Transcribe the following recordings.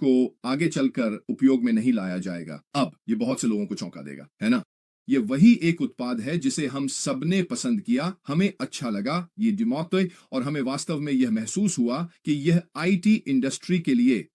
को आगे चलकर उपयोग में नहीं लाया जाएगा। अब ये बहुत से लोगों को चौंका देगा, है ना? ये वही एक उत्पाद है जिसे हम सबने पसंद किया, हमें अच्छा लगा, ये डिमोट, और हमें वास्तव में यह महसूस हुआ कि यह आईटी इंडस्ट्री के लिए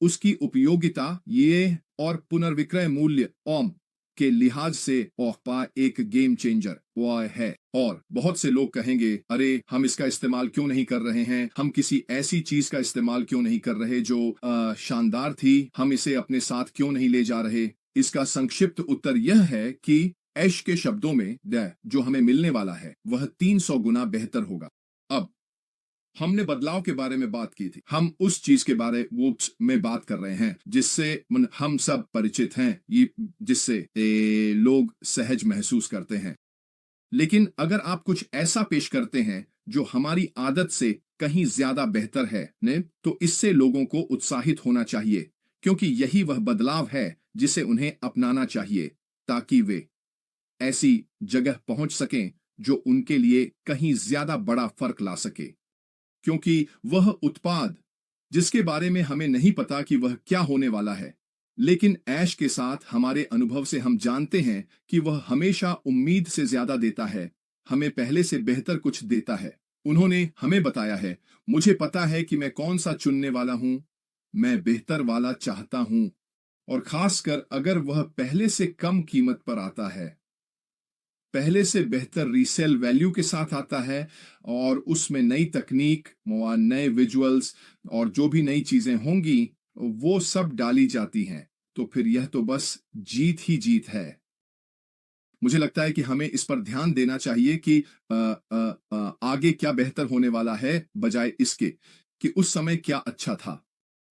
उसकी उपयोगिता ये और पुनर्विक्रय मूल्य ओम के लिहाज से ओहपा एक गेम चेंजर वह है। और बहुत से लोग कहेंगे, अरे हम इसका इस्तेमाल क्यों नहीं कर रहे हैं, हम किसी ऐसी चीज का इस्तेमाल क्यों नहीं कर रहे जो शानदार थी, हम इसे अपने साथ क्यों नहीं ले जा रहे। इसका संक्षिप्त उत्तर यह है कि ऐश के शब्दों में द जो हमें मिलने वाला है वह 300 गुना बेहतर होगा। अब हमने बदलाव के बारे में बात की थी, हम उस चीज के बारे में बात कर रहे हैं जिससे हम सब परिचित हैं, ये जिससे लोग सहज महसूस करते हैं। लेकिन अगर आप कुछ ऐसा पेश करते हैं जो हमारी आदत से कहीं ज्यादा बेहतर है ने, तो इससे लोगों को उत्साहित होना चाहिए, क्योंकि यही वह बदलाव है जिसे उन्हें अपनाना चाहिए ताकि वे ऐसी जगह पहुंच सकें जो उनके लिए कहीं ज्यादा बड़ा फर्क ला सके। क्योंकि वह उत्पाद जिसके बारे में हमें नहीं पता कि वह क्या होने वाला है, लेकिन ऐश के साथ हमारे अनुभव से हम जानते हैं कि वह हमेशा उम्मीद से ज्यादा देता है, हमें पहले से बेहतर कुछ देता है। उन्होंने हमें बताया है, मुझे पता है कि मैं कौन सा चुनने वाला हूं, मैं बेहतर वाला चाहता हूं, और खासकर अगर वह पहले से कम कीमत पर आता है, पहले से बेहतर रीसेल वैल्यू के साथ आता है, और उसमें नई तकनीक, नए विजुअल्स और जो भी नई चीजें होंगी वो सब डाली जाती हैं, तो फिर यह तो बस जीत ही जीत है। मुझे लगता है कि हमें इस पर ध्यान देना चाहिए कि आगे क्या बेहतर होने वाला है बजाय इसके कि उस समय क्या अच्छा था।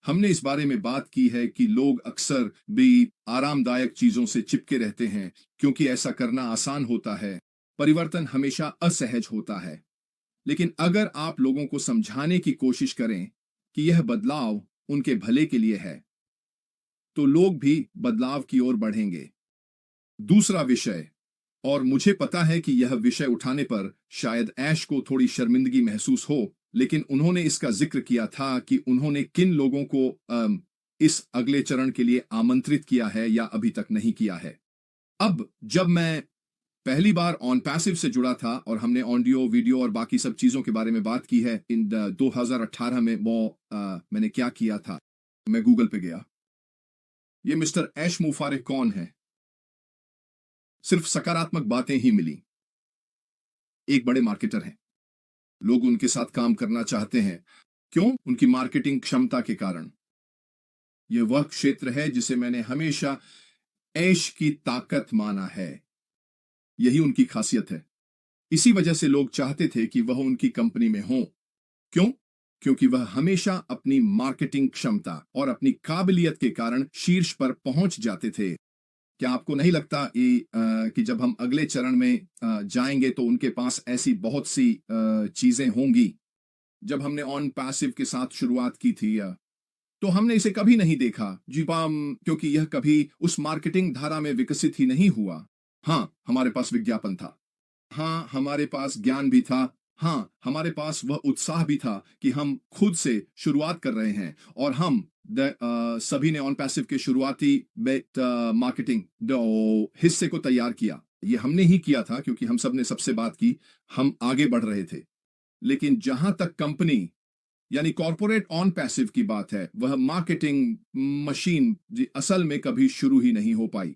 हमने इस बारे में बात की है कि लोग अक्सर भी आरामदायक चीजों से चिपके रहते हैं क्योंकि ऐसा करना आसान होता है। परिवर्तन हमेशा असहज होता है। लेकिन अगर आप लोगों को समझाने की कोशिश करें कि यह बदलाव उनके भले के लिए है, तो लोग भी बदलाव की ओर बढ़ेंगे। दूसरा विषय, और मुझे पता है कि यह विषय उठाने पर शायद ऐश को थोड़ी शर्मिंदगी महसूस हो, लेकिन उन्होंने इसका जिक्र किया था कि उन्होंने किन लोगों को इस अगले चरण के लिए आमंत्रित किया है या अभी तक नहीं किया है। अब जब मैं पहली बार ऑन पैसिव से जुड़ा था और हमने ऑडियो, वीडियो और बाकी सब चीजों के बारे में बात की है, इन 2018 में मैंने क्या किया था, मैं गूगल पे गया, ये मिस्टर ऐश मुफारिक कौन है, सिर्फ सकारात्मक बातें ही मिली। एक बड़े मार्केटर हैं, लोग उनके साथ काम करना चाहते हैं। क्यों? उनकी मार्केटिंग क्षमता के कारण। यह वह क्षेत्र है जिसे मैंने हमेशा ऐश की ताकत माना है। यही उनकी खासियत है। इसी वजह से लोग चाहते थे कि वह उनकी कंपनी में हो। क्यों? क्योंकि वह हमेशा अपनी मार्केटिंग क्षमता और अपनी काबिलियत के कारण शीर्ष पर पहुंच जाते थे। क्या आपको नहीं लगता कि जब हम अगले चरण में जाएंगे तो उनके पास ऐसी बहुत सी चीजें होंगी? जब हमने ऑन पैसिव के साथ शुरुआत की थी तो हमने इसे कभी नहीं देखा जी पाम, क्योंकि यह कभी उस मार्केटिंग धारा में विकसित ही नहीं हुआ। हाँ, हमारे पास विज्ञापन था, हाँ हमारे पास ज्ञान भी था, हाँ हमारे पास वह उत्साह भी था कि हम खुद से शुरुआत कर रहे हैं, और हम सभी ने ऑन पैसिव के शुरुआती मार्केटिंग हिस्से को तैयार किया। ये हमने ही किया था क्योंकि हम सब ने सबसे बात की, हम आगे बढ़ रहे थे। लेकिन जहां तक कंपनी यानी कॉर्पोरेट ऑन पैसिव की बात है, वह मार्केटिंग मशीन जी असल में कभी शुरू ही नहीं हो पाई।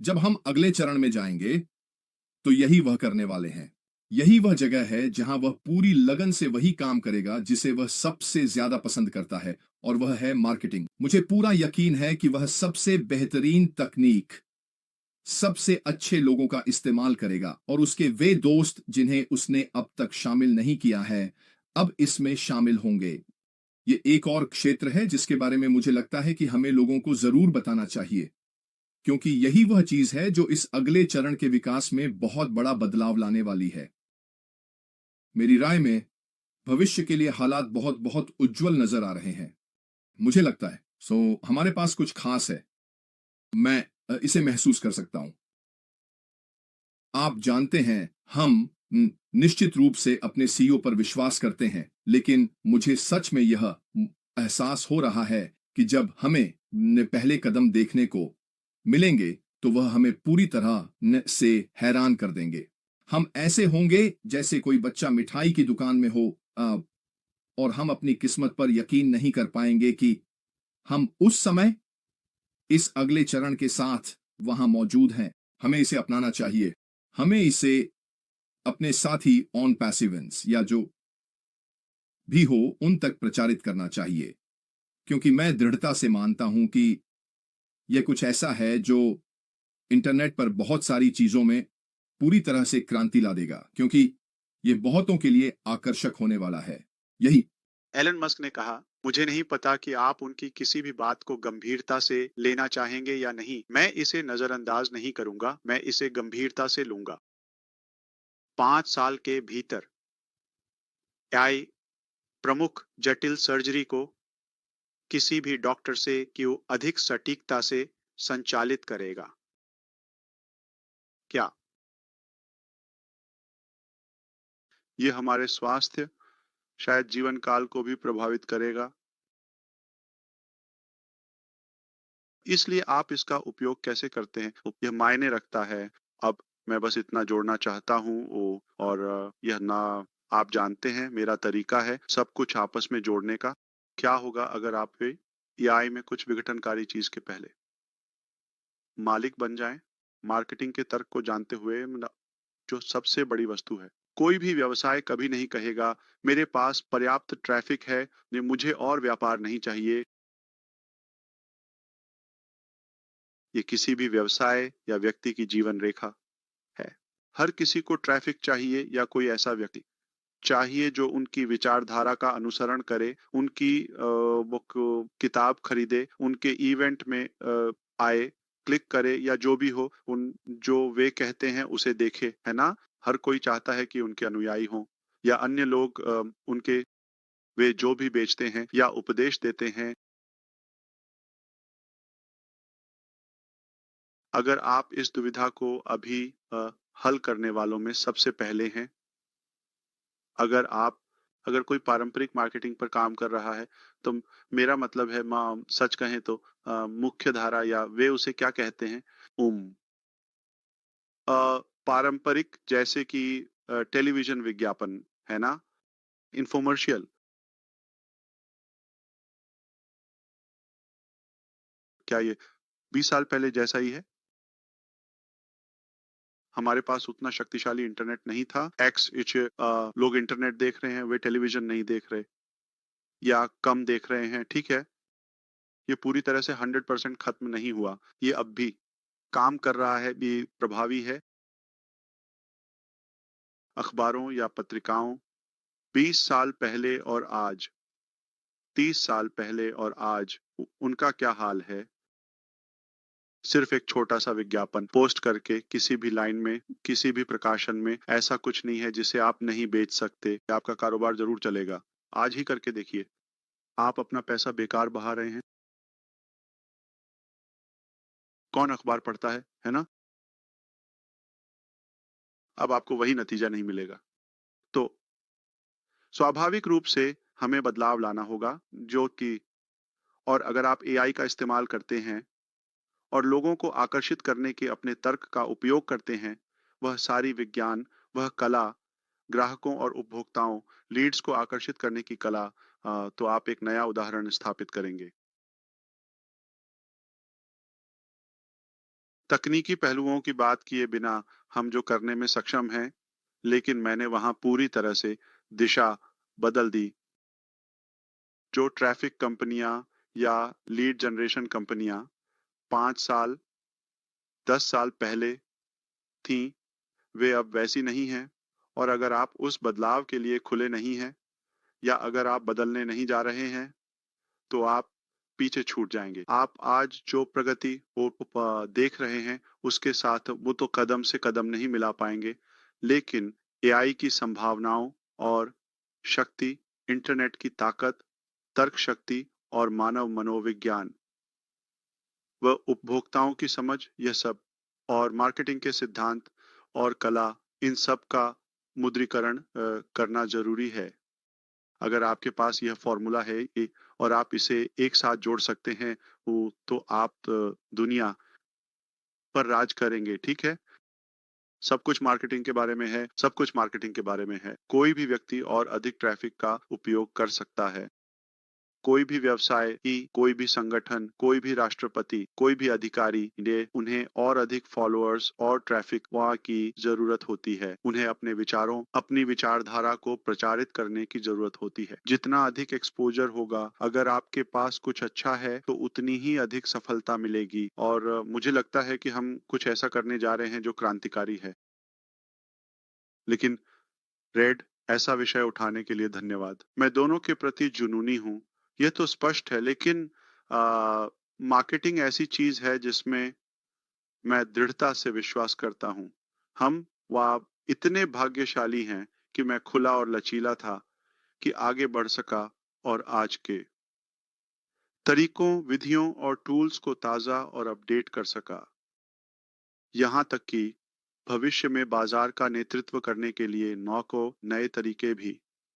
जब हम अगले चरण में जाएंगे तो यही वह करने वाले हैं। यही वह जगह है जहां वह पूरी लगन से वही काम करेगा जिसे वह सबसे ज्यादा पसंद करता है, और वह है मार्केटिंग। मुझे पूरा यकीन है कि वह सबसे बेहतरीन तकनीक, सबसे अच्छे लोगों का इस्तेमाल करेगा, और उसके वे दोस्त जिन्हें उसने अब तक शामिल नहीं किया है अब इसमें शामिल होंगे। ये एक और क्षेत्र है जिसके बारे में मुझे लगता है कि हमें लोगों को जरूर बताना चाहिए, क्योंकि यही वह चीज है जो इस अगले चरण के विकास में बहुत बड़ा बदलाव लाने वाली है। मेरी राय में भविष्य के लिए हालात बहुत बहुत उज्जवल नजर आ रहे हैं, मुझे लगता है। हमारे पास कुछ खास है, मैं इसे महसूस कर सकता हूं। आप जानते हैं, हम निश्चित रूप से अपने सीईओ पर विश्वास करते हैं, लेकिन मुझे सच में यह एहसास हो रहा है कि जब हमें पहले कदम देखने को मिलेंगे तो वह हमें पूरी तरह से हैरान कर देंगे। हम ऐसे होंगे जैसे कोई बच्चा मिठाई की दुकान में हो, और हम अपनी किस्मत पर यकीन नहीं कर पाएंगे कि हम उस समय इस अगले चरण के साथ वहां मौजूद हैं। हमें इसे अपनाना चाहिए। हमें इसे अपने साथी ऑन पैसिवेंस या जो भी हो उन तक प्रचारित करना चाहिए, क्योंकि मैं दृढ़ता से मानता हूं कि यह कुछ ऐसा है जो इंटरनेट पर बहुत सारी चीजों में पूरी तरह से क्रांति ला देगा, क्योंकि यह बहुतों के लिए आकर्षक होने वाला है। यही एलन मस्क ने कहा, मुझे नहीं पता कि आप उनकी किसी भी बात को गंभीरता से लेना चाहेंगे या नहीं। मैं इसे नजरअंदाज नहीं करूंगा, मैं इसे गंभीरता से लूंगा। 5 साल के भीतर एआई प्रमुख जटिल सर्जरी को किसी भी डॉक्टर से क्यों अधिक सटीकता से संचालित करेगा। क्या ये हमारे स्वास्थ्य, शायद जीवन काल को भी प्रभावित करेगा? इसलिए आप इसका उपयोग कैसे करते हैं, यह मायने रखता है। अब मैं बस इतना जोड़ना चाहता हूँ और यह ना, आप जानते हैं मेरा तरीका है सब कुछ आपस में जोड़ने का। क्या होगा अगर आप एआई में कुछ विघटनकारी चीज के पहले मालिक बन जाएं, मार्केटिंग के तर्क को जानते हुए, जो सबसे बड़ी वस्तु है। कोई भी व्यवसाय कभी नहीं कहेगा मेरे पास पर्याप्त ट्रैफिक है, मुझे और व्यापार नहीं चाहिए। ये किसी भी व्यवसाय या व्यक्ति की जीवन रेखा है। हर किसी को ट्रैफिक चाहिए या कोई ऐसा व्यक्ति चाहिए जो उनकी विचारधारा का अनुसरण करे, उनकी किताब खरीदे, उनके इवेंट में आए, क्लिक करे या जो भी हो, उन जो वे कहते हैं उसे देखे, है ना? हर कोई चाहता है कि उनके अनुयायी हों या अन्य लोग उनके, वे जो भी बेचते हैं या उपदेश देते हैं। अगर आप इस दुविधा को अभी हल करने वालों में सबसे पहले हैं, अगर आप, अगर कोई पारंपरिक मार्केटिंग पर काम कर रहा है, तो मेरा मतलब है, सच कहें तो मुख्य धारा, या वे उसे क्या कहते हैं, उम पारंपरिक जैसे कि टेलीविजन विज्ञापन, है ना, इन्फोमर्शियल, क्या ये 20 साल पहले जैसा ही है? हमारे पास उतना शक्तिशाली इंटरनेट नहीं था। लोग इंटरनेट देख रहे हैं, वे टेलीविजन नहीं देख रहे या कम देख रहे हैं, ठीक है। ये पूरी तरह से 100% खत्म नहीं हुआ। ये अब भी काम कर रहा है, भी प्रभावी है। अखबारों या पत्रिकाओं, 20 साल पहले और आज, 30 साल पहले और आज, उनका क्या हाल है? सिर्फ एक छोटा सा विज्ञापन पोस्ट करके किसी भी लाइन में, किसी भी प्रकाशन में, ऐसा कुछ नहीं है जिसे आप नहीं बेच सकते। आपका कारोबार जरूर चलेगा। आज ही करके देखिए। आप अपना पैसा बेकार बहा रहे हैं। कौन अखबार पढ़ता है ना? अब आपको वही नतीजा नहीं मिलेगा। तो स्वाभाविक रूप से हमें बदलाव लाना होगा, जो कि, और अगर आप एआई का इस्तेमाल करते हैं और लोगों को आकर्षित करने के अपने तर्क का उपयोग करते हैं, वह सारी विज्ञान, वह कला, ग्राहकों और उपभोक्ताओं, लीड्स को आकर्षित करने की कला, तो आप एक नया उदाहरण स्थापित करेंगे। तकनीकी पहलुओं की बात किए बिना हम जो करने में सक्षम हैं, लेकिन मैंने वहां पूरी तरह से दिशा बदल दी। जो ट्रैफिक कंपनियां या लीड जनरेशन कंपनियां 5 साल, 10 साल पहले थीं, वे अब वैसी नहीं हैं। और अगर आप उस बदलाव के लिए खुले नहीं हैं, या अगर आप बदलने नहीं जा रहे हैं, तो आप पीछे छूट जाएंगे। आप आज जो प्रगति देख रहे हैं, उसके साथ वो तो कदम से कदम नहीं मिला पाएंगे, लेकिन एआई की संभावनाओं और शक्ति, इंटरनेट की ताकत, तर्क शक्ति और मानव मनोविज्ञान व उपभोक्ताओं की समझ, यह सब, और मार्केटिंग के सिद्धांत और कला, इन सब का मुद्रीकरण करना जरूरी है। अगर आपके पास यह फॉर्मूला है, और आप इसे एक साथ जोड़ सकते हैं, तो आप दुनिया पर राज करेंगे, ठीक है? सब कुछ मार्केटिंग के बारे में है, सब कुछ मार्केटिंग के बारे में है। कोई भी व्यक्ति और अधिक ट्रैफिक का उपयोग कर सकता है। कोई भी व्यवसाय की, कोई भी संगठन, कोई भी राष्ट्रपति, कोई भी अधिकारी ने उन्हें और अधिक फॉलोअर्स और ट्रैफिक वहाँ की जरूरत होती है। उन्हें अपने विचारों, अपनी विचारधारा को प्रचारित करने की जरूरत होती है। जितना अधिक एक्सपोजर होगा, अगर आपके पास कुछ अच्छा है, तो उतनी ही अधिक सफलता मिलेगी। और मुझे लगता है कि हम कुछ ऐसा करने जा रहे हैं जो क्रांतिकारी है। लेकिन रेड, ऐसा विषय उठाने के लिए धन्यवाद। मैं दोनों के प्रति जुनूनी हूँ, यह तो स्पष्ट है, लेकिन मार्केटिंग ऐसी चीज है जिसमें मैं दृढ़ता से विश्वास करता हूँ। हम व आप इतने भाग्यशाली हैं कि मैं खुला और लचीला था, कि आगे बढ़ सका और आज के तरीकों, विधियों और टूल्स को ताज़ा और अपडेट कर सका। यहाँ तक कि भविष्य में बाजार का नेतृत्व करने के लिए नए तरीके भी